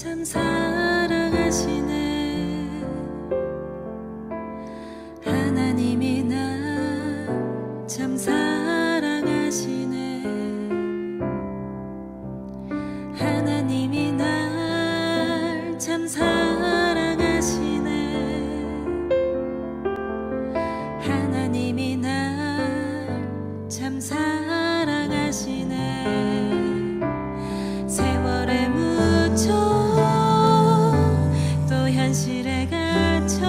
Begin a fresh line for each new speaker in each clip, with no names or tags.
참 사랑하시네. 하나님이 나 참 사랑하시네. 하나님이 날 참 사랑하시네. 하나님이 날 참 사랑하시네. 세월에 묻혀 또 현실에 갇혀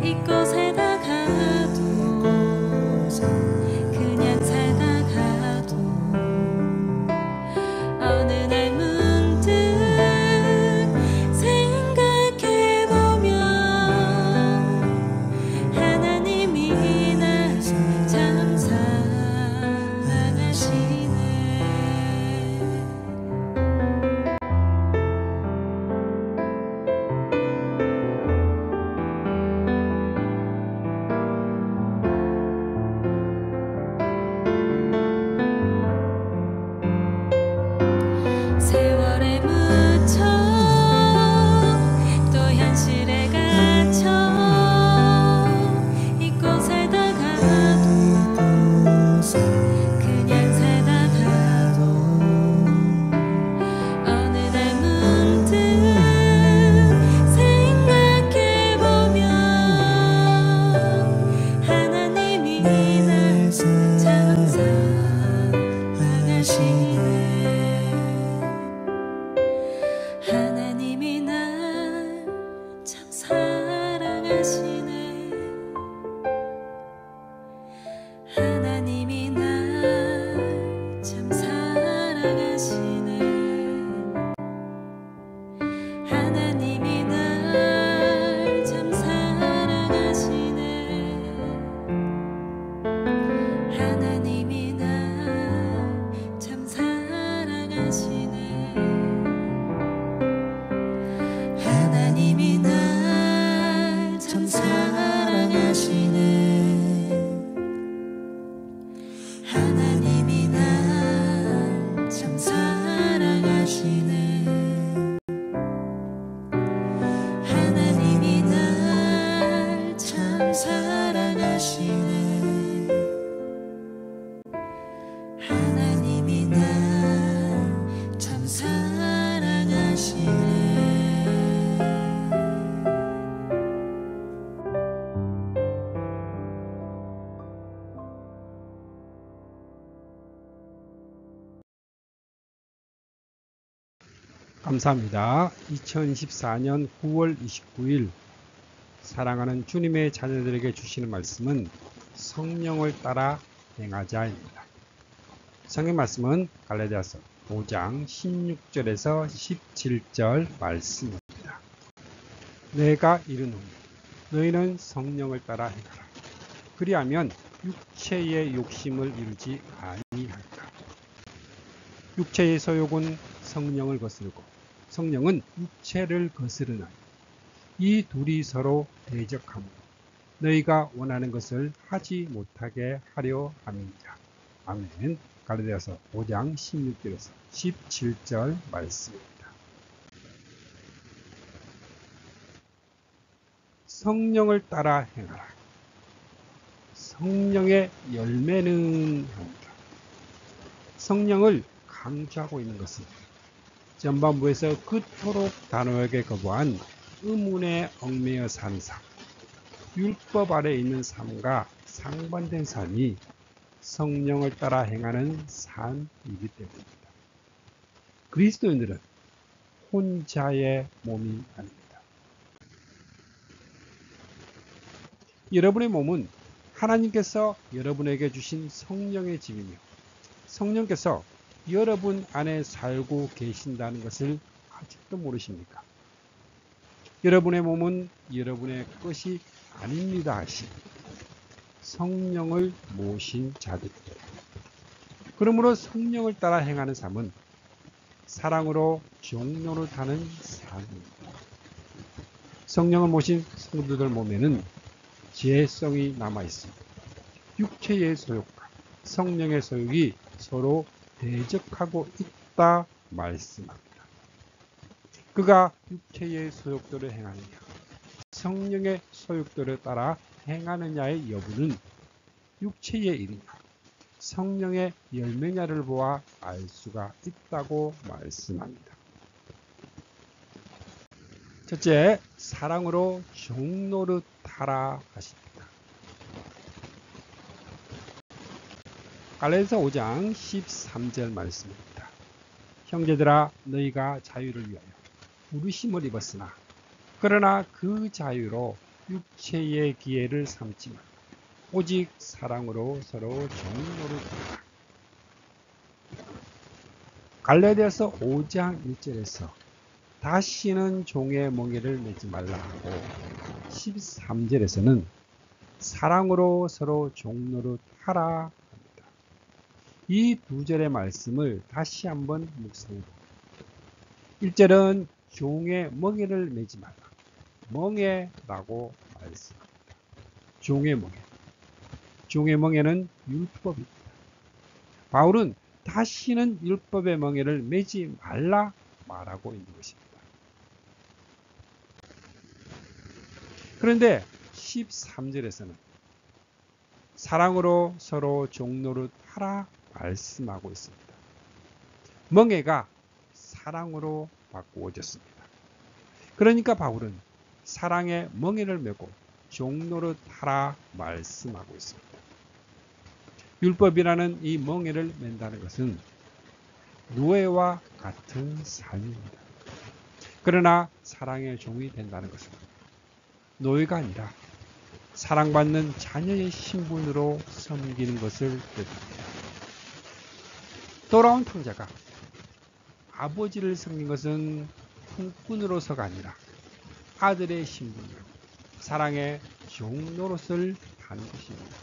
이곳에다 가도 그냥 살다가도 어느 날 문득 생각해보면 하나님이 날 참 사랑하시네. 세월에 묻혀 또 현실에 갇혀 이곳에다 가도 그냥 살다가도 어느 날 문득 생각해보면 하나님이 날 참 사랑하시네. 하나님이 날 참 사랑하시네. 하나님이 날 참 사랑하시네. 하나님이 날 참 사랑하시네. 하나님이 날 참 사랑하시네. 하나님이 날 참 사랑하시네. 하나님이 날 참 사랑하시네. 하나님이 날 참 사랑하시네. 하나님이 날 참 사랑하시네.
감사합니다. 2014년 9월 29일 사랑하는 주님의 자녀들에게 주시는 말씀은 성령을 따라 행하자입니다. 성경 말씀은 갈라디아서 5장 16절에서 17절 말씀입니다. 내가 이르노니 너희는 성령을 따라 행하라. 그리하면 육체의 욕심을 이루지 아니하리라. 육체의 소욕은 성령을 거스르고 성령은 육체를 거스르나니 이 둘이 서로 대적하므로 너희가 원하는 것을 하지 못하게 하려 함이니라. 아멘. 갈라디아서 5장 16절에서 17절 말씀입니다. 성령을 따라 행하라. 성령의 열매는 합니다. 성령을 강조하고 있는 것은 전반부에서 그토록 단호하게 거부한 의문에 얽매여 산 삶, 율법 아래 있는 삶과 상반된 삶이 성령을 따라 행하는 삶이기 때문입니다. 그리스도인들은 혼자의 몸이 아닙니다. 여러분의 몸은 하나님께서 여러분에게 주신 성령의 집이며 성령께서 여러분 안에 살고 계신다는 것을 아직도 모르십니까? 여러분의 몸은 여러분의 것이 아닙니다 하신 성령을 모신 자들입니다. 그러므로 성령을 따라 행하는 삶은 사랑으로 종로를 타는 삶입니다. 성령을 모신 성도들 몸에는 죄성이 남아있습니다. 육체의 소욕과 성령의 소욕이 서로 대적하고 있다 말씀합니다. 그가 육체의 소욕대로 행하느냐, 성령의 소욕대로 따라 행하느냐의 여부는 육체의 일이냐, 성령의 열매냐를 보아 알 수가 있다고 말씀합니다. 첫째, 사랑으로 종노릇 하라 하십니다. 갈라디아서 5장 13절 말씀입니다. 형제들아, 너희가 자유를 위하여 부르심을 입었으나 그러나 그 자유로 육체의 기회를 삼지 말고 오직 사랑으로 서로 종노릇하라. 갈라디아서 5장 1절에서 다시는 종의 멍에를 매지 말라 하고 13절에서는 사랑으로 서로 종노릇하라 합니다. 이 두 절의 말씀을 다시 한번 묵상해 봅니다. 1절은 종의 멍에를 매지 말라. 멍에라고 말씀합니다. 종의 멍에. 종의 멍에는 율법입니다. 바울은 다시는 율법의 멍에를 매지 말라 말하고 있는 것입니다. 그런데 13절에서는 사랑으로 서로 종노릇 하라 말씀하고 있습니다. 멍에가 사랑으로 바꾸어졌습니다. 그러니까 바울은 사랑의 멍에를 메고 종노릇 하라 말씀하고 있습니다. 율법이라는 이 멍에를 맨다는 것은 노예와 같은 삶입니다. 그러나 사랑의 종이 된다는 것은 노예가 아니라 사랑받는 자녀의 신분으로 섬기는 것을 뜻합니다. 돌아온 탕자가 아버지를 섬긴 것은 품꾼으로서가 아니라 아들의 신분으로 사랑의 종노릇을 하는 것입니다.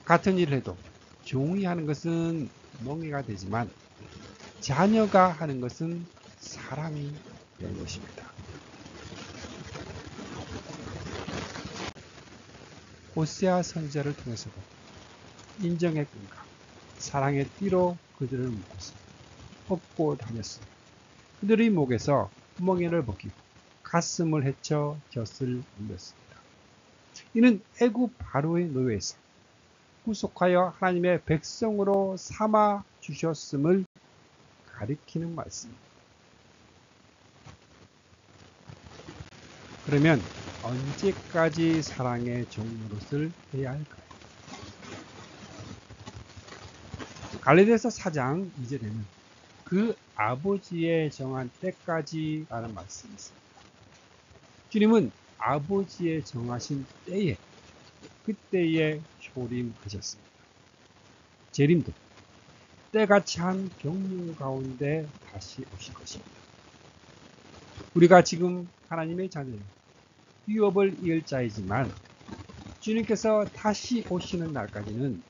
같은 일을 해도 종이 하는 것은 멍에가 되지만 자녀가 하는 것은 사랑이 되는 것입니다. 호세아 선지자를 통해서도 인정의 끈과 사랑의 띠로 그들을 묶어서 업고 다녔습니다. 그들의 목에서 멍에를 벗기고 가슴을 헤쳐 젖을 울렸습니다. 이는 애굽 바로의 노예에서 구속하여 하나님의 백성으로 삼아 주셨음을 가리키는 말씀입니다. 그러면 언제까지 사랑의 종노릇을 해야 할까요? 갈라디아서 4장 2절에는 그 아버지의 정한 때까지 라는 말씀이 있습니다. 주님은 아버지의 정하신 때에 그때에 초림하셨습니다. 재림도 때가 찬 경륜 가운데 다시 오실 것입니다. 우리가 지금 하나님의 자녀예요. 유업을 이을 자이지만 주님께서 다시 오시는 날까지는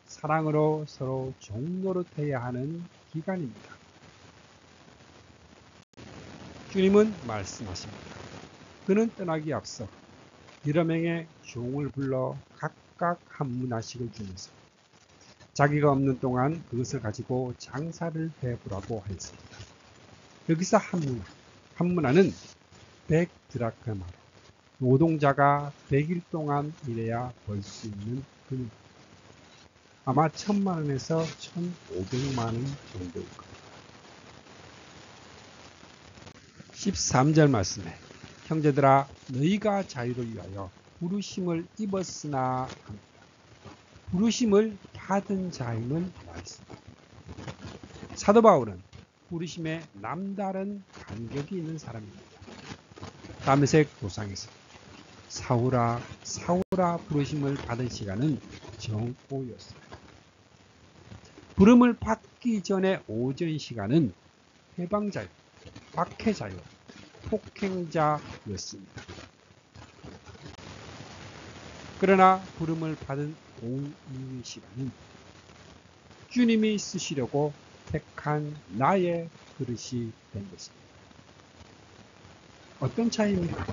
사랑으로 서로 종노릇해야 하는 기간입니다. 주님은 말씀하십니다. 그는 떠나기 앞서 여러 명의 종을 불러 각각 한 문화씩을 주면서 자기가 없는 동안 그것을 가지고 장사를 해보라고 하였습니다. 여기서 한 문화는 100드라크마로 노동자가 100일 동안 일해야 벌 수 있는 금입니다. 아마 1000만원에서 1500만원 정도일 겁니다. 13절 말씀에 형제들아 너희가 자유를 위하여 부르심을 입었으나 합니다. 부르심을 받은 자임을 말씀합니다. 사도 바울은 부르심에 남다른 간격이 있는 사람입니다. 다메섹 도상에서 사울아 사울아 부르심을 받은 시간은 정오였습니다. 부름을 받기 전에 오전 시간은 해방자요, 박해자요, 폭행자였습니다. 그러나 부름을 받은 오후 시간은 주님이 쓰시려고 택한 나의 그릇이 된 것입니다. 어떤 차이입니까?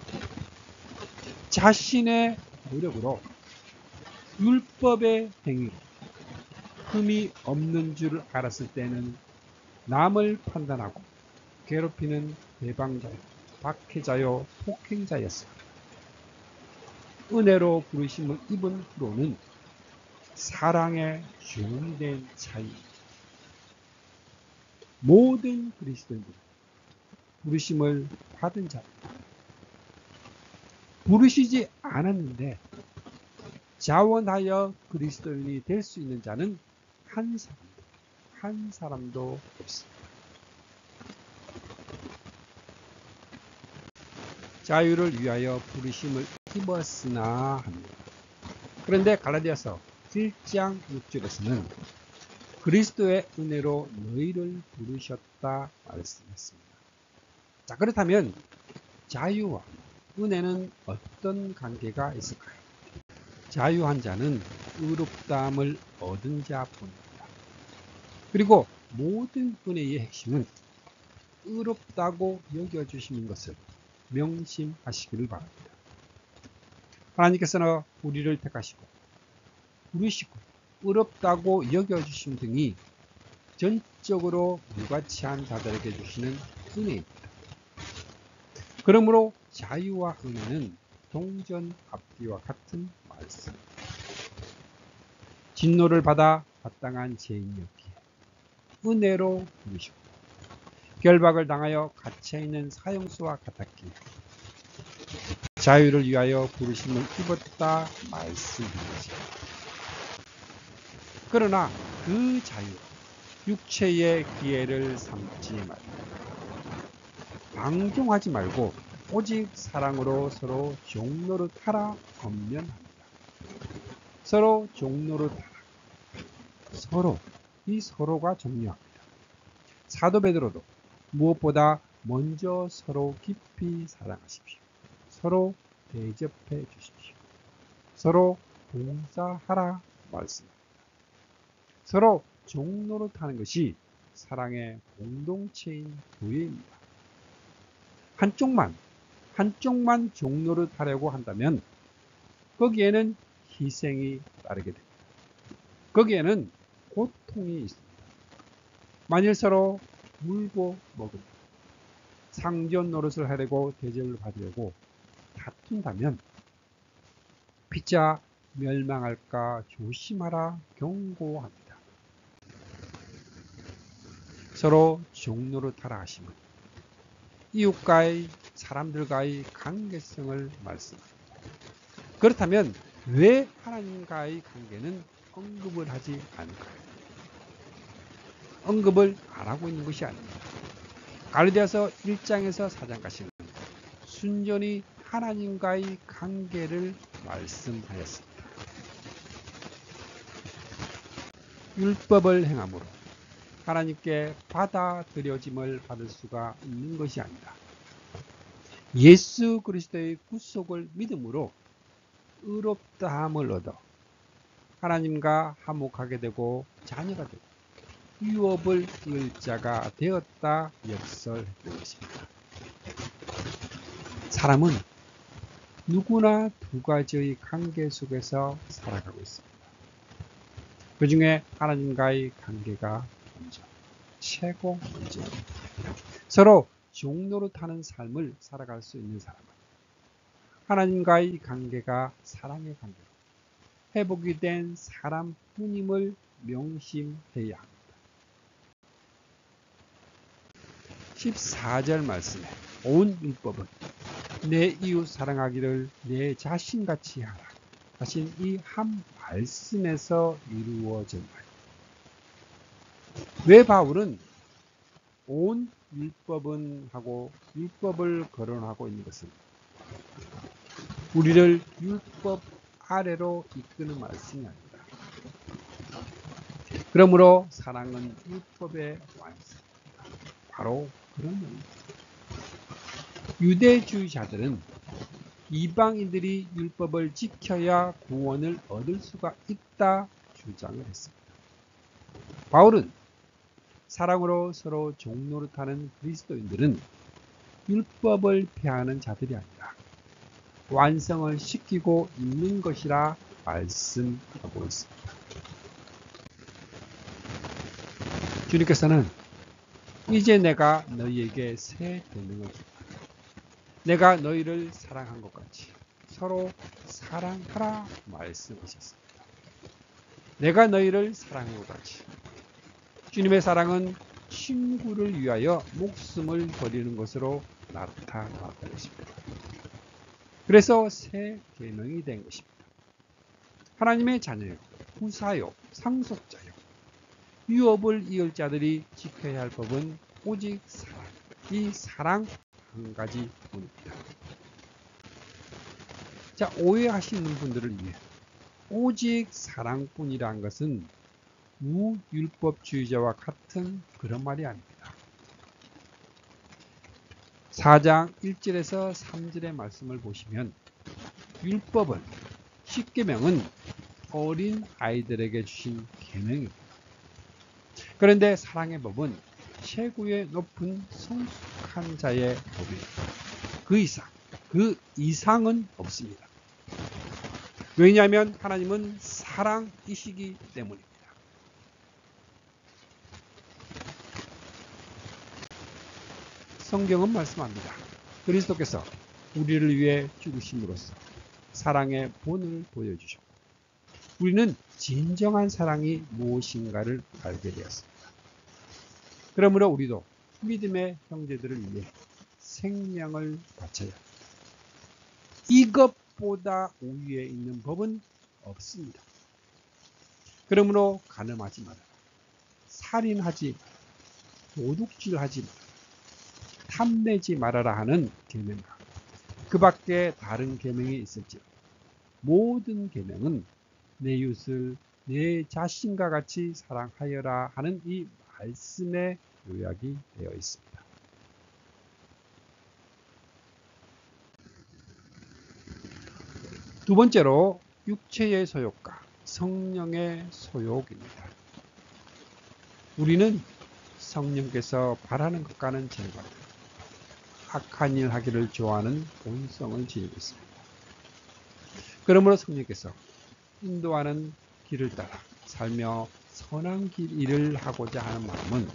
자신의 노력으로 율법의 행위로 흠이 없는 줄 알았을 때는 남을 판단하고 괴롭히는 배방자요, 박해자요, 폭행자였습니다. 은혜로 부르심을 입은 후로는 사랑의 종이 된 자입니다. 모든 그리스도인들은 부르심을 받은 자입니다. 부르시지 않았는데 자원하여 그리스도인이 될 수 있는 자는 한 사람도 없습니다. 자유를 위하여 부르심을 입었으나 합니다. 그런데 갈라디아서 1장 6절에서는 그리스도의 은혜로 너희를 부르셨다 말씀했습니다. 자, 그렇다면 자유와 은혜는 어떤 관계가 있을까요? 자유한 자는 의롭다함을 얻은 자뿐입니다. 그리고 모든 은혜의 핵심은 의롭다고 여겨주시는 것을 명심하시기를 바랍니다. 하나님께서는 우리를 택하시고 부르시고 의롭다고 여겨주심 등이 전적으로 무가치한 자들에게 주시는 은혜입니다. 그러므로 자유와 은혜는 동전 앞뒤와 같은 말씀. 진노를 받아 마땅한 죄인이었기에 은혜로 부르시고 결박을 당하여 갇혀있는 사형수와 같았기에 자유를 위하여 부르심을 입었다 말씀입니다. 그러나 그 자유, 육체의 기회를 삼지 말고 방종하지 말고 오직 사랑으로 서로 종노릇하라 권면합니다. 서로 종노릇하라. 서로가 중요합니다. 사도 베드로도 무엇보다 먼저 서로 깊이 사랑하십시오. 서로 대접해 주십시오. 서로 봉사하라 말씀합니다. 서로 종노릇하는 것이 사랑의 공동체인 교회입니다. 한쪽만 종노릇하려고 한다면 거기에는 희생이 따르게 됩니다. 거기에는 고통이 있습니다. 만일 서로 물고 먹으며 상전 노릇을 하려고 대접을 받으려고 다툰다면 피차 멸망할까 조심하라 경고합니다. 서로 종노릇하라 하심은 이웃과의 사람들과의 관계성을 말씀합니다. 그렇다면 왜 하나님과의 관계는 언급을 하지 않을까요? 언급을 안 하고 있는 것이 아닙니다. 갈라디아서 1장에서 4장까지는 순전히 하나님과의 관계를 말씀하였습니다. 율법을 행함으로 하나님께 받아들여짐을 받을 수가 있는 것이 아니라 예수 그리스도의 구속을 믿음으로 의롭다함을 얻어 하나님과 화목하게 되고 자녀가 되고 유업을 이을 자가 되었다 역설했던 것입니다. 사람은 누구나 두 가지의 관계 속에서 살아가고 있습니다. 그 중에 하나님과의 관계가 먼저, 최고 먼저입니다. 서로 종노릇하는 삶을 살아갈 수 있는 사람은 하나님과의 관계가 사랑의 관계로 회복이 된 사람뿐임을 명심해야 합니다. 14절 말씀에 온 율법은 내 이웃 사랑하기를 내 자신같이 하라 하신 이 한 말씀에서 이루어졌나요? 왜 바울은 온 율법은 하고 율법을 거론하고 있는 것은 우리를 율법 아래로 이끄는 말씀이 아니다. 그러므로 사랑은 율법의 완성. 바로 그런 의미입니다. 유대주의자들은 이방인들이 율법을 지켜야 구원을 얻을 수가 있다 주장을 했습니다. 바울은 사랑으로 서로 종노릇하는 그리스도인들은 율법을 폐하는 자들이 아니라 완성을 시키고 있는 것이라 말씀하고 있습니다. 주님께서는 이제 내가 너희에게 새 계명을 준다. 내가 너희를 사랑한 것 같이 서로 사랑하라 말씀하셨습니다. 내가 너희를 사랑한 것 같이. 주님의 사랑은 친구를 위하여 목숨을 버리는 것으로 나타나고 있습니다. 그래서 새 계명이 된 것입니다. 하나님의 자녀요, 후사요, 상속자요, 유업을 이을 자들이 지켜야 할 법은 오직 사랑. 이 사랑 한 가지 뿐입니다. 자, 오해하시는 분들을 위해 오직 사랑뿐이라는 것은 무율법주의자와 같은 그런 말이 아닙니다. 4장 1절에서 3절의 말씀을 보시면 율법은, 십계명은 어린 아이들에게 주신 계명입니다. 그런데 사랑의 법은 최고의 높은 성숙한 자의 법입니다. 그 이상은 없습니다. 왜냐하면 하나님은 사랑이시기 때문입니다. 성경은 말씀합니다. 그리스도께서 우리를 위해 죽으심으로써 사랑의 본을 보여주셨고 우리는 진정한 사랑이 무엇인가를 알게 되었습니다. 그러므로 우리도 믿음의 형제들을 위해 생명을 바쳐야 합니다. 이것보다 우위에 있는 법은 없습니다. 그러므로 간음하지 말아라, 살인하지 말아라, 도둑질하지 말아라, 탐내지 말아라 하는 계명과 그 밖에 다른 계명이 있을지라도 모든 계명은 내 이웃을 내 자신과 같이 사랑하여라 하는 이 말씀에 요약이 되어 있습니다. 두 번째로 육체의 소욕과 성령의 소욕입니다. 우리는 성령께서 바라는 것과는 정반대 악한 일 하기를 좋아하는 본성을 지니고 있습니다. 그러므로 성령께서 인도하는 길을 따라 살며 선한 일을 하고자 하는 마음은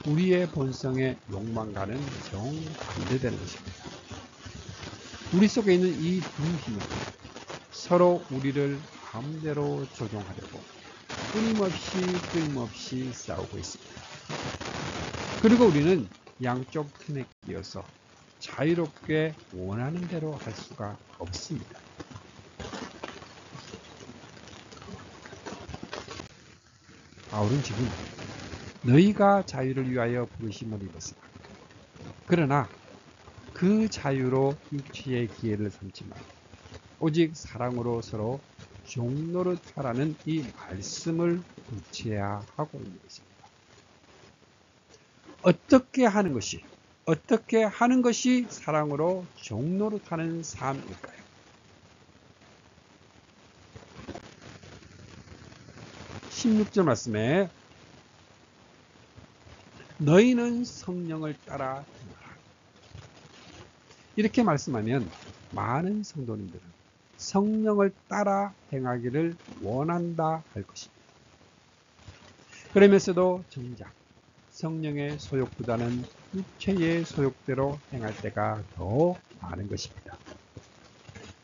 우리의 본성의 욕망과는 정반대되는 것입니다. 우리 속에 있는 이 두 힘은 서로 우리를 마음대로 조종하려고 끊임없이 싸우고 있습니다. 그리고 우리는 양쪽 틈에 끼어서 자유롭게 원하는 대로 할 수가 없습니다. 바울은 지금 너희가 자유를 위하여 부르심을 입었으나 그러나 그 자유로 육체의 기회를 삼지 말고 오직 사랑으로 서로 종노릇하라는 이 말씀을 구체화하고 있는 것입니다. 어떻게 하는 것이 사랑으로 종노릇하는 삶일까요? 16절 말씀에 너희는 성령을 따라 행하라. 이렇게 말씀하면 많은 성도님들은 성령을 따라 행하기를 원한다 할 것입니다. 그러면서도 정작 성령의 소욕보다는 육체의 소욕대로 행할 때가 더 많은 것입니다.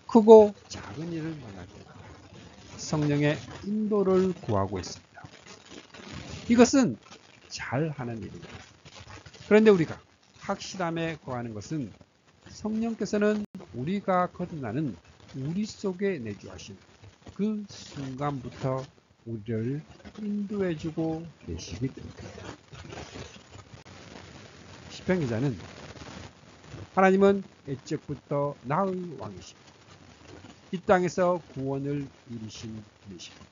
크고 작은 일을 만날 때마다 성령의 인도를 구하고 있습니다. 이것은 잘하는 일입니다. 그런데 우리가 확실함에 구하는 것은 성령께서는 우리가 거듭나는 우리 속에 내주하신 그 순간부터 우리를 인도해주고 계시기 때문입니다. 시편 기자는 하나님은 옛적부터 나의 왕이십니다. 이 땅에서 구원을 이루신 분이십니다.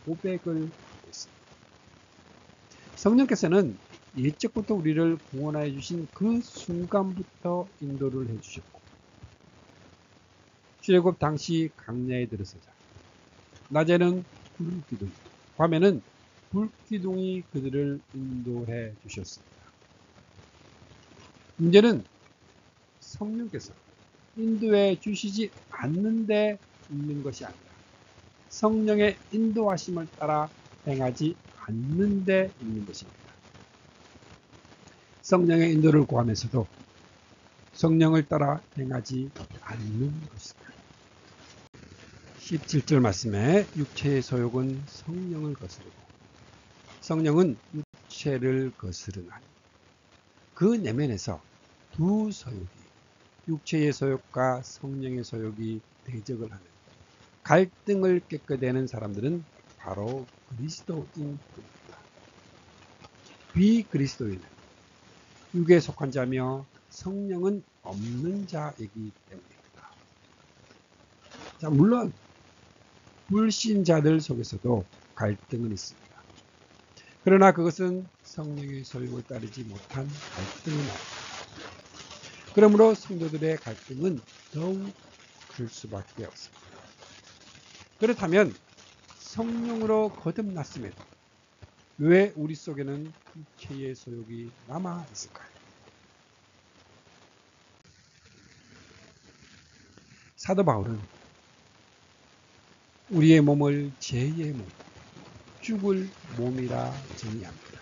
고백을 하고 있습니다. 성령께서는 옛적부터 우리를 구원하여 주신 그 순간부터 인도를 해주셨고 출애굽 당시 강야에 들어서자 낮에는 불기둥, 밤에는 불기둥이 그들을 인도해 주셨습니다. 문제는 성령께서 인도해 주시지 않는데 있는 것이 아니라 성령의 인도하심을 따라 행하지 않는데 있는 것입니다. 성령의 인도를 구하면서도 성령을 따라 행하지 않는 것일까요? 17절 말씀에 육체의 소욕은 성령을 거스르고 성령은 육체를 거스르나니 그 내면에서 두 소욕이 육체의 소욕과 성령의 소욕이 대적을 하는 갈등을 겪게 되는 사람들은 바로 그리스도인입니다. 비그리스도인은 육에 속한 자며 성령은 없는 자이기 때문입니다. 자, 물론 불신자들 속에서도 갈등은 있습니다. 그러나 그것은 성령의 소욕을 따르지 못한 갈등이 나옵니다. 그러므로 성도들의 갈등은 더욱 클 수밖에 없습니다. 그렇다면 성령으로 거듭났음에도 왜 우리 속에는 육체의 소욕이 남아 있을까요? 사도 바울은 우리의 몸을 죄의 몸, 죽을 몸이라 정의합니다.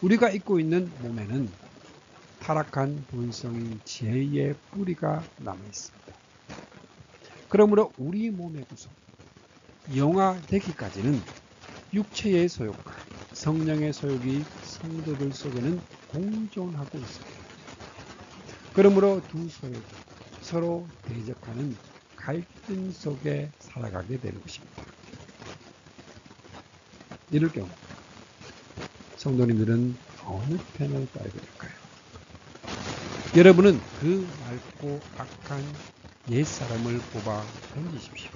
우리가 입고 있는 몸에는 타락한 본성인 죄의 뿌리가 남아 있습니다. 그러므로 우리 몸의 구속, 영화되기까지는 육체의 소욕과 성령의 소욕이 성도들 속에는 공존하고 있습니다. 그러므로 두 소욕이 서로 대적하는 갈등 속에 살아가게 되는 것입니다. 이럴 경우 성도님들은 어느 편을 따르게 될까요? 여러분은 그 맑고 악한 옛사람을 뽑아 던지십시오.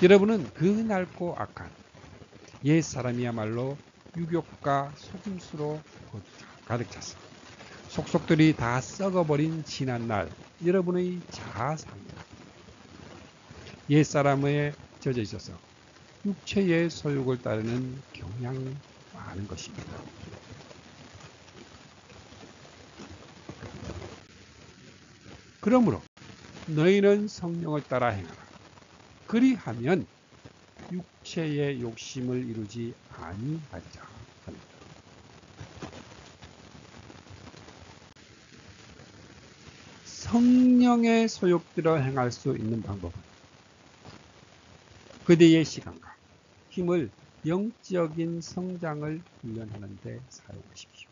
여러분은 그 낡고 악한 옛사람이야말로 유욕과 속임수로 가득 찼어 속속들이 다 썩어버린 지난날 여러분의 자아상입니다. 옛사람에 젖어 있어서 육체의 소욕을 따르는 경향이 많은 것입니다. 그러므로 너희는 성령을 따라 행하라. 그리하면 육체의 욕심을 이루지 아니하리라 합니다. 성령의 소욕대로 행할 수 있는 방법은 그대의 시간과 힘을 영적인 성장을 훈련하는 데 사용하십시오.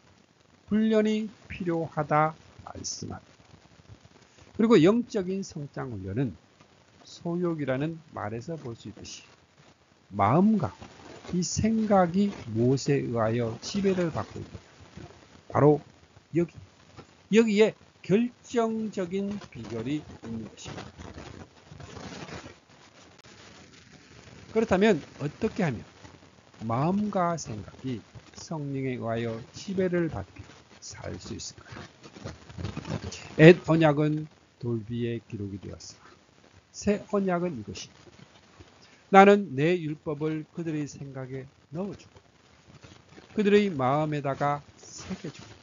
훈련이 필요하다 말씀합니다. 그리고 영적인 성장 훈련은 소욕이라는 말에서 볼 수 있듯이 마음과 이 생각이 무엇에 의하여 지배를 받고 있느냐. 바로 여기에 결정적인 비결이 있는 것입니다. 그렇다면 어떻게 하면 마음과 생각이 성령에 의하여 지배를 받고 살 수 있을까요? 옛 언약은 돌비에 기록이 되었으나 새 언약은 이것입니다. 나는 내 율법을 그들의 생각에 넣어주고 그들의 마음에다가 새겨줍니다.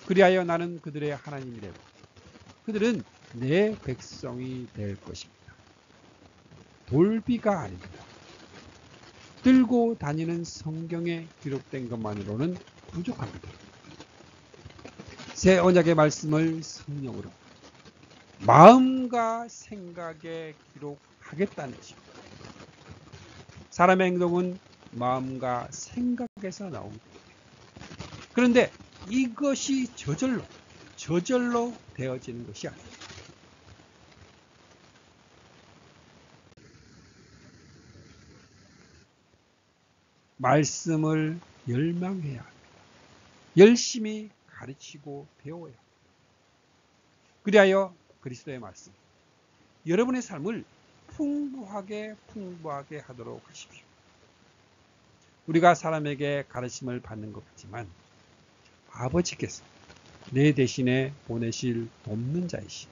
그리하여 나는 그들의 하나님이 되고 그들은 내 백성이 될 것입니다. 돌비가 아닙니다. 들고 다니는 성경에 기록된 것만으로는 부족합니다. 새 언약의 말씀을 성령으로 마음과 생각에 기록하겠다는 것입니다. 사람의 행동은 마음과 생각에서 나옵니다. 그런데 이것이 저절로 되어지는 것이 아닙니다. 말씀을 열망해야 합니다. 열심히 가르치고 배워야 합니다. 그리하여 그리스도의 말씀, 여러분의 삶을 풍부하게 하도록 하십시오. 우리가 사람에게 가르침을 받는 것 같지만 아버지께서 내 대신에 보내실 돕는 자이신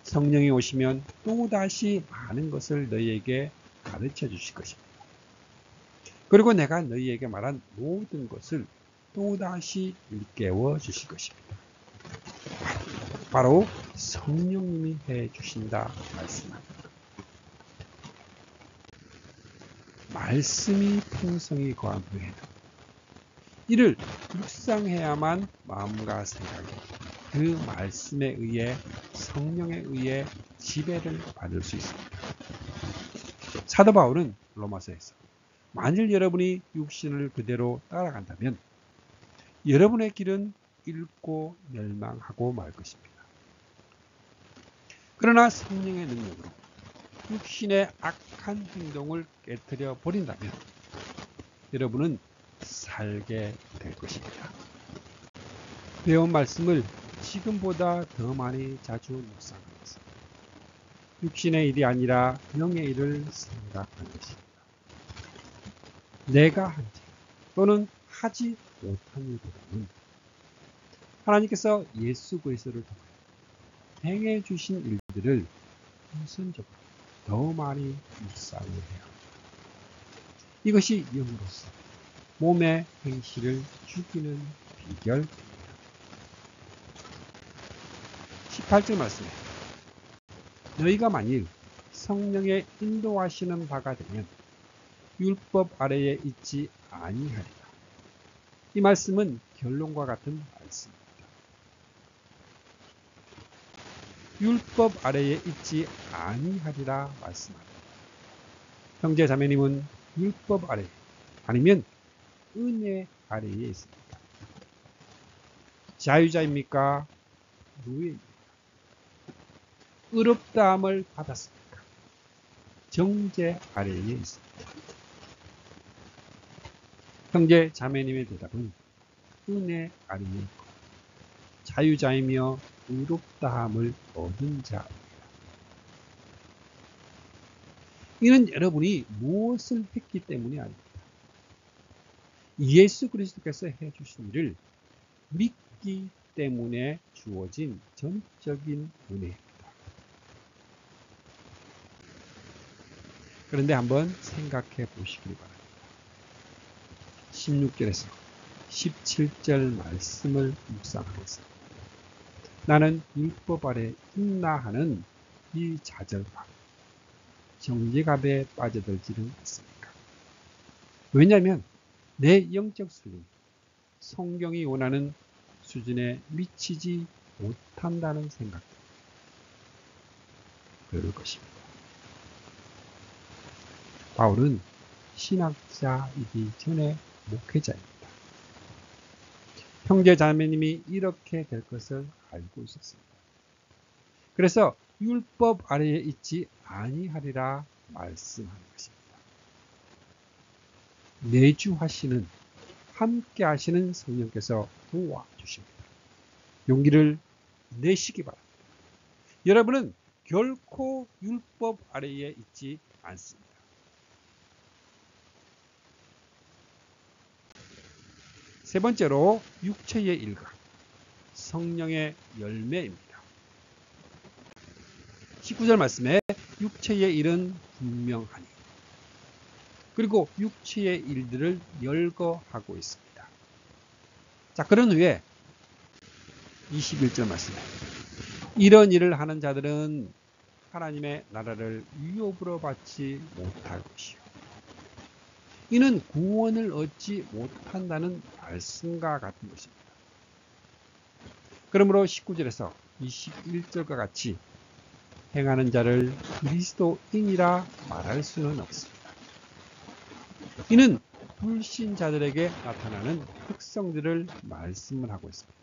성령이 오시면 또다시 많은 것을 너희에게 가르쳐 주실 것입니다. 그리고 내가 너희에게 말한 모든 것을 또다시 일깨워 주실 것입니다. 바로 성령님이 해 주신다 말씀합니다. 말씀이 풍성히 거한 후에는 이를 묵상해야만 마음과 생각이 그 말씀에 의해 성령에 의해 지배를 받을 수 있습니다. 사도 바울은 로마서에서 만일 여러분이 육신을 그대로 따라간다면 여러분의 길은 잃고 멸망하고 말 것입니다. 그러나 성령의 능력으로 육신의 악한 행동을 깨뜨려 버린다면 여러분은 살게 될 것입니다. 배운 말씀을 지금보다 더 많이 자주 묵상하면서 육신의 일이 아니라 영의 일을 생각하는 것입니다. 내가 한 일 또는 하지 못한 일보다는 하나님께서 예수 그리스도를 통해 행해 주신 일들을 우선적으로 더 많이 묵상을 해야 합니다. 이것이 영으로서 몸의 행실을 죽이는 비결입니다. 18절 말씀에 너희가 만일 성령의 인도하시는 바가 되면 율법 아래에 있지 아니하리라. 이 말씀은 결론과 같은 말씀입니다. 율법 아래에 있지 아니하리라 말씀합니다. 형제 자매님은 율법 아래 아니면 은혜 아래에 있습니다. 자유자입니까? 노예입니까? 의롭다함을 받았습니까? 정죄 아래에 있습니다. 형제 자매님의 대답은 은혜 아래에 있고 자유자이며 의롭다함을 얻은 자입니다. 이는 여러분이 무엇을 했기 때문이 아닙니다. 예수 그리스도께서 해주신 일을 믿기 때문에 주어진 전적인 은혜입니다. 그런데 한번 생각해 보시기 바랍니다. 16절에서 17절 말씀을 묵상하면서 나는 율법 아래 있나 하는 이 좌절과 정죄감에 빠져들지는 않습니까? 왜냐하면 내 영적 수준이 성경이 원하는 수준에 미치지 못한다는 생각 그럴 것입니다. 바울은 신학자이기 전에 목회자입니다. 형제 자매님이 이렇게 될 것을 알고 있었습니다. 그래서 율법 아래에 있지 아니하리라 말씀하는 것입니다. 내주하시는 함께 하시는 성령께서 도와주십니다. 용기를 내시기 바랍니다. 여러분은 결코 율법 아래에 있지 않습니다. 세 번째로 육체의 일과 성령의 열매입니다. 19절 말씀에 육체의 일은 분명하니 그리고 육체의 일들을 열거하고 있습니다. 자, 그런 후에 21절 말씀에 이런 일을 하는 자들은 하나님의 나라를 위협으로 받지 못할 것이요. 이는 구원을 얻지 못한다는 말씀과 같은 것입니다. 그러므로 19절에서 21절과 같이 행하는 자를 그리스도인이라 말할 수는 없습니다. 이는 불신자들에게 나타나는 특성들을 말씀을 하고 있습니다.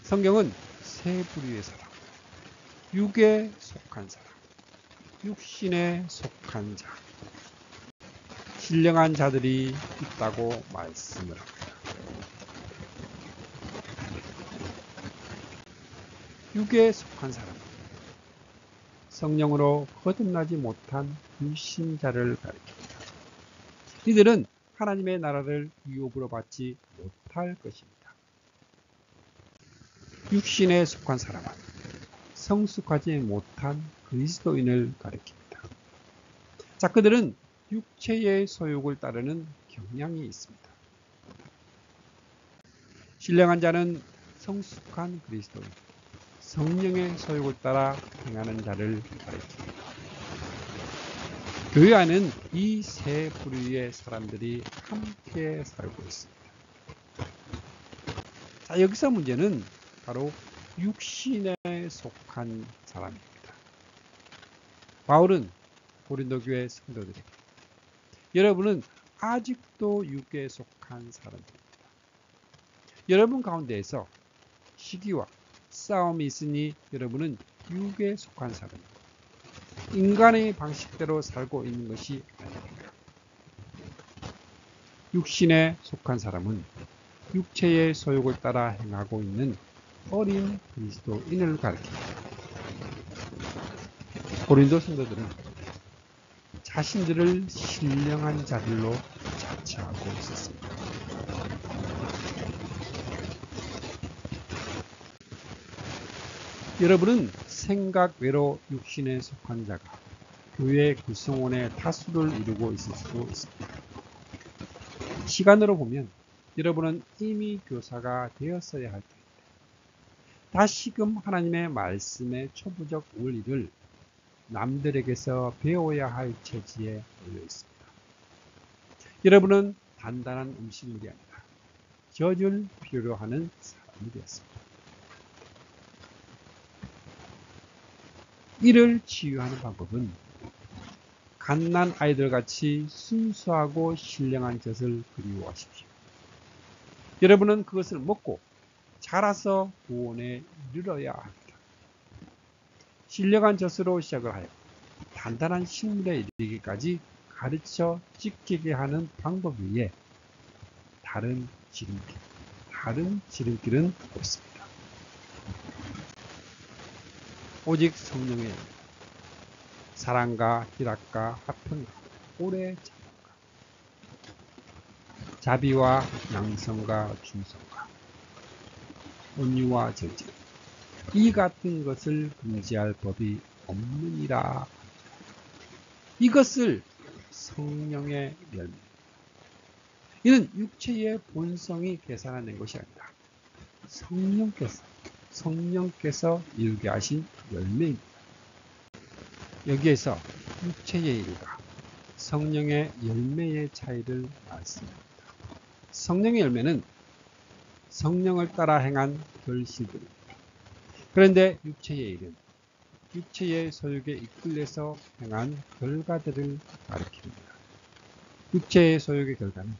성경은 세 부류의 사람, 육에 속한 사람, 육신에 속한 자, 신령한 자들이 있다고 말씀을 합니다. 육에 속한 사람, 성령으로 거듭나지 못한 불신자를 가리킵니다. 이들은 하나님의 나라를 위협으로 받지 못할 것입니다. 육신에 속한 사람은 성숙하지 못한 그리스도인을 가리킵니다. 자, 그들은 육체의 소욕을 따르는 경향이 있습니다. 신령한 자는 성숙한 그리스도인, 성령의 소욕을 따라 행하는 자를 가리킵니다. 교회 안은 이 세 부류의 사람들이 함께 살고 있습니다. 자, 여기서 문제는 바로 육신에 속한 사람입니다. 바울은 고린도 교회 성도들에게 여러분은 아직도 육에 속한 사람들입니다. 여러분 가운데에서 시기와 싸움이 있으니 여러분은 육에 속한 사람입니다. 인간의 방식대로 살고 있는 것이 아닙니다. 육신에 속한 사람은 육체의 소욕을 따라 행하고 있는 어린 그리스도인을 가리킵니다. 고린도 성도들은 자신들을 신령한 자들로 자처하고 있었습니다. 여러분은 생각 외로 육신에 속한 자가 교회 구성원의 다수를 이루고 있을 수 있습니다. 시간으로 보면 여러분은 이미 교사가 되었어야 할 텐데 다시금 하나님의 말씀의 초부적 원리를 남들에게서 배워야 할 처지에 놓여 있습니다. 여러분은 단단한 음식물이 아니라 젖을 필요로 하는 사람이 되었습니다. 이를 치유하는 방법은 갓난 아이들같이 순수하고 신령한 젖을 그리워하십시오. 여러분은 그것을 먹고 자라서 구원에 이르러야 합니다. 신령한 젖으로 시작을 하여 단단한 식물에 이르기까지 가르쳐 지키게 하는 방법 위에 다른 지름길은 없습니다. 오직 성령의 사랑과 희락과 화평과 오래 참음과 자비와 양성과 충성과 온유와 절제 이 같은 것을 금지할 법이 없느니라. 이것을 성령의 열매. 이는 육체의 본성이 계산하는 것이 아니라 성령께서 이루게 하신 열매입니다. 여기에서 육체의 일과 성령의 열매의 차이를 말씀합니다. 성령의 열매는 성령을 따라 행한 결실들입니다. 그런데 육체의 일은 육체의 소욕에 이끌려서 행한 결과들을 가리킵니다. 육체의 소욕의 결과는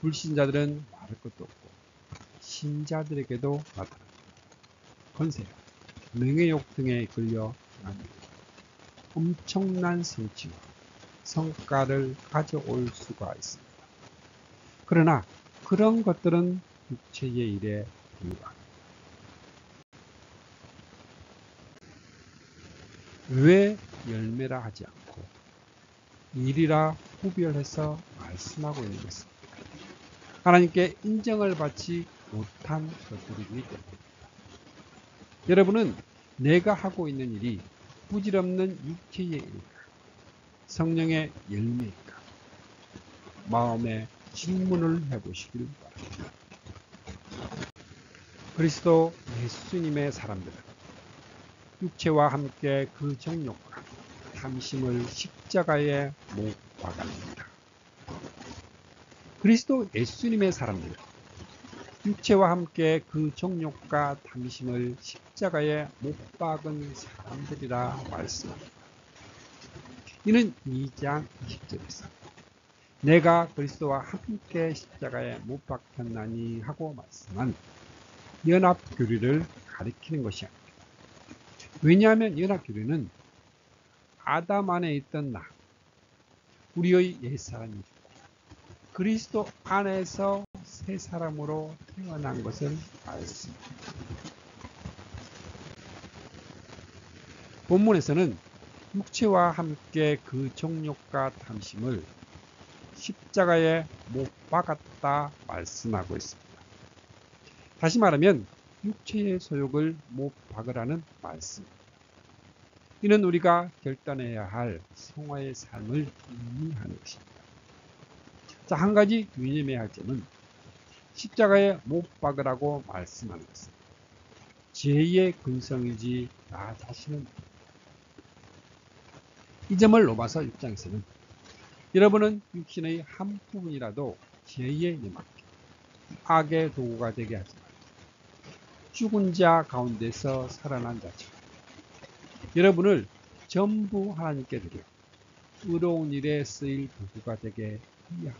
불신자들은 말할 것도 없고 신자들에게도 나타납니다. 권세, 명예욕 등에 이끌려 엄청난 성취와 성과를 가져올 수가 있습니다. 그러나 그런 것들은 육체의 일에 불과합니다. 왜 열매라 하지 않고 일이라 구별해서 말씀하고 있는 것입니다. 하나님께 인정을 받지 못한 것들이기 때문입니다. 여러분은 내가 하고 있는 일이 부질없는 육체의 일일까? 성령의 열매일까? 마음의 질문을 해보시길 바랍니다. 그리스도 예수님의 사람들은 육체와 함께 그 정욕과 탐심을 십자가에 못 박았습니다. 그리스도 예수님의 사람들은 육체와 함께 그 정욕과 탐심을 십자가에 못 박은 사람들이라 말씀합니다. 이는 2장 20절에서 내가 그리스도와 함께 십자가에 못 박혔나니 하고 말씀한 연합교리를 가리키는 것이 아닙니다. 왜냐하면 연합교리는 아담 안에 있던 나, 우리의 옛사람이 죽고 그리스도 안에서 새 사람으로 태어난 것을 말씀합니다. 본문에서는 육체와 함께 그 정욕과 탐심을 십자가에 못 박았다 말씀하고 있습니다. 다시 말하면 육체의 소욕을 못 박으라는 말씀입니다. 이는 우리가 결단해야 할 성화의 삶을 의미하는 것입니다. 자, 한 가지 유념해야 할 점은 십자가에 못 박으라고 말씀하는 것은 죄의 근성이지 나 자신은 이 점을 로마서 6장에서는 여러분은 육신의 한 부분이라도 죄에 내맡겨 악의 도구가 되게 하지 말고 죽은 자 가운데서 살아난 자처럼 여러분을 전부 하나님께 드려 의로운 일에 쓰일 도구가 되게 하여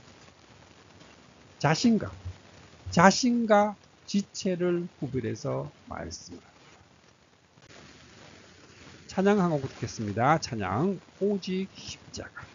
자신과 지체를 구별해서 말씀을 합니다. 찬양 한 곡 듣겠습니다. 찬양 오직 십자가.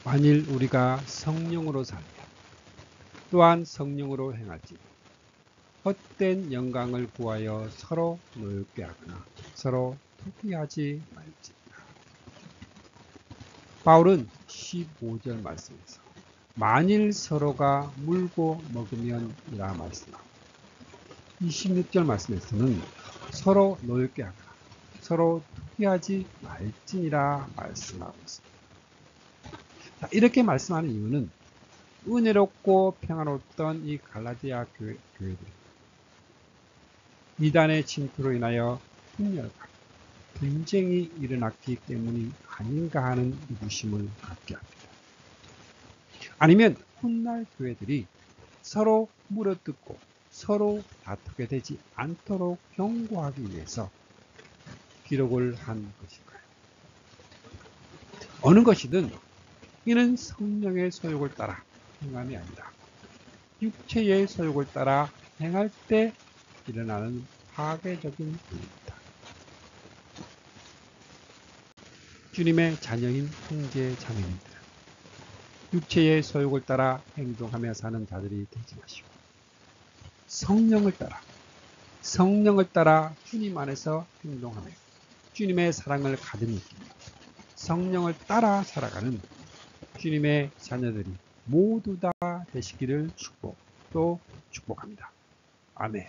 만일 우리가 성령으로 살며 또한 성령으로 행하지 헛된 영광을 구하여 서로 노엽게 하거나 서로 투기하지 말지니라. 바울은 15절 말씀에서 만일 서로가 물고 먹으면 이라 말씀하고 26절 말씀에서는 서로 노엽게 하거나 서로 투기하지 말지니라 말씀하고 있습니다. 자, 이렇게 말씀하는 이유는 은혜롭고 평안했던 이 갈라디아 교회들이 이단의 침투로 인하여 분열과 분쟁이 일어났기 때문이 아닌가 하는 의구심을 갖게 합니다. 아니면 훗날 교회들이 서로 물어뜯고 서로 다투게 되지 않도록 경고하기 위해서 기록을 한 것일까요? 어느 것이든 이는 성령의 소욕을 따라 행함이 아니라 육체의 소욕을 따라 행할 때 일어나는 파괴적인 일입니다. 주님의 자녀인 형제 자매님들, 육체의 소욕을 따라 행동하며 사는 자들이 되지 마시고 성령을 따라 주님 안에서 행동하며 주님의 사랑을 가득 느끼며 성령을 따라 살아가는 주님의 자녀들이 모두 다 되시기를 축복합니다. 아멘.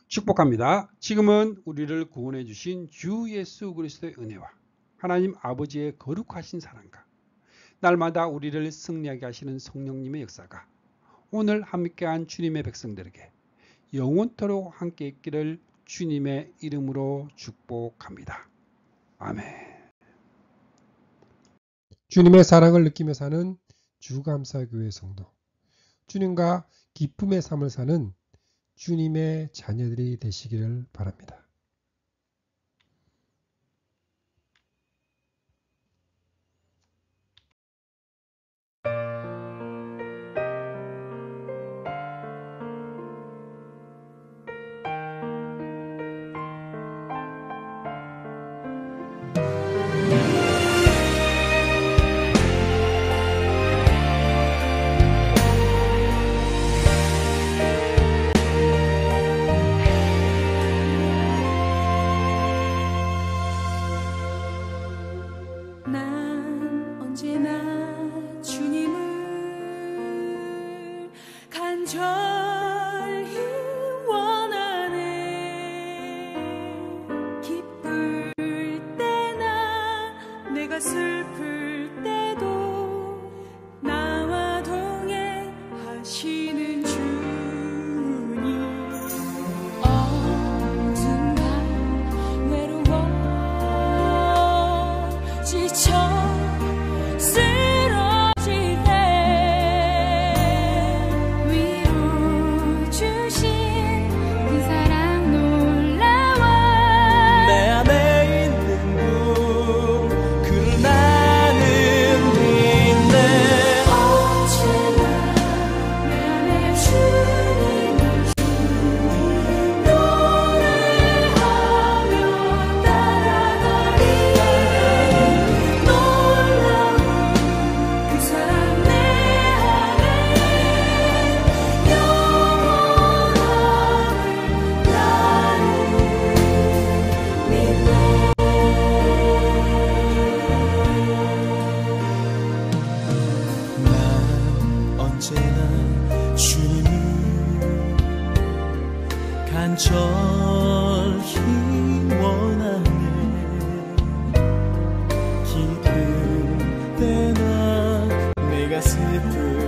축복합니다. 지금은 우리를 구원해 주신 주 예수 그리스도의 은혜와 하나님 아버지의 거룩하신 사랑과 날마다 우리를 승리하게 하시는 성령님의 역사가 오늘 함께한 주님의 백성들에게 영원토록 함께 있기를 주님의 이름으로 축복합니다. 아멘.
주님의 사랑을 느끼며 사는 주감사교회 성도, 주님과 기쁨의 삶을 사는 주님의 자녀들이 되시기를 바랍니다.
난 언제나 주님을 간절히 원하네. 기쁠 때나 내가 슬플 때도 나와 동행하시는 주님. 어둠과 외로워 지쳐 쓰러질 때 위로 주신 그 사랑 놀라워.
내 안에 있는 그를 나는 믿네.
언제나 내 안에 주님을 노래하며 따라가리. 놀라운 그 사랑 내 안에 영원함을 나는 믿네.
난 언제나 주님을 간절히 원하네. 기쁠 때나 내가 슬플